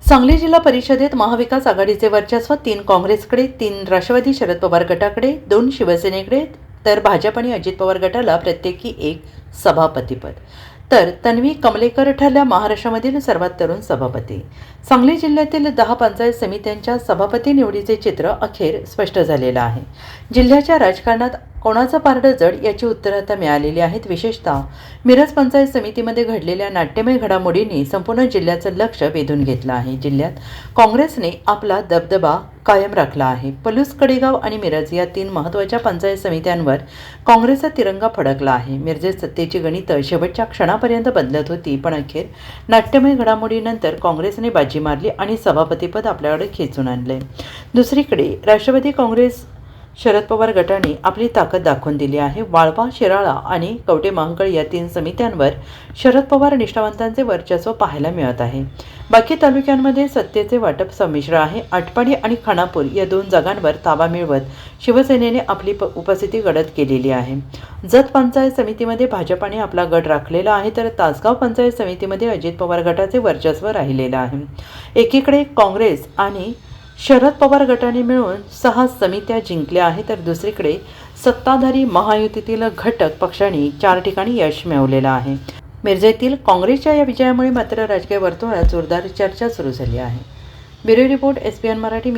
सांगली जिल्हा परिषदेत महाविकास आघाडीचे वर्चस्व 3 काँग्रेसकडे, 3 राष्ट्रवादी शरद पवार गटाकडे, 2 शिवसेनेकडे, तर भाजप आणि अजित पवार गटाला प्रत्येकी 1 सभापतीपद. तर तन्वी कमलेकर ठरल्या महाराष्ट्रामधील सर्वात तरुण सभापती. सांगली जिल्ह्यातील 10 पंचायत समित्यांच्या सभापती निवडीचे चित्र अखेर स्पष्ट झालेलं आहे. जिल्ह्याच्या राजकारणात कोणाचं पारडं जड याची उत्तरं आता मिळालेली आहेत. विशेषतः मिरज पंचायत समितीमध्ये घडलेल्या नाट्यमय घडामोडींनी संपूर्ण जिल्ह्याचं लक्ष वेधून घेतलं आहे. जिल्ह्यात काँग्रेसने आपला दबदबा कायम राखला आहे. पलूस, कडेगाव आणि मिरज या 3 महत्त्वाच्या पंचायत समित्यांवर काँग्रेसचा तिरंगा फडकला आहे. मिरजेत सत्तेची गणितं शेवटच्या क्षणापर्यंत बदलत होती, पण अखेर नाट्यमय घडामोडीनंतर काँग्रेसने बाजी मारली आणि सभापतीपद आपल्याकडे खेचून आणले. दुसरीकडे राष्ट्रवादी काँग्रेस शरद पवार गटाने आपली ताकद दाखवून दिली आहे. वाळवा, शिराळा आणि कवठे महांकाळ या 3 समित्यांवर शरद पवार निष्ठावंतांचे वर्चस्व पाहायला मिळत आहे. बाकी तालुक्यांमध्ये सत्तेचे वाटप संमिश्र आहे. आटपाडी आणि खानापूर या 2 जागांवर ताबा मिळवत शिवसेनेने आपली उपस्थिती गडद केलेली आहे. जत पंचायत समितीमध्ये भाजपाने आपला गट राखलेला आहे, तर तासगाव पंचायत समितीमध्ये अजित पवार गटाचे वर्चस्व राहिलेलं आहे. एकीकडे काँग्रेस आणि शरद पवार गटाने मिळून 6 समित्या जिंकल्या आहेत, तर दुसरीकडे सत्ताधारी महायुतीतील घटक पक्षांनी 4 ठिकाणी यश मिळवलेलं आहे. मिरजेतील काँग्रेसच्या या विजयामुळे मात्र राजकीय वर्तुळात जोरदार चर्चा सुरू झाली आहे. Bureau report, SPN Marathi.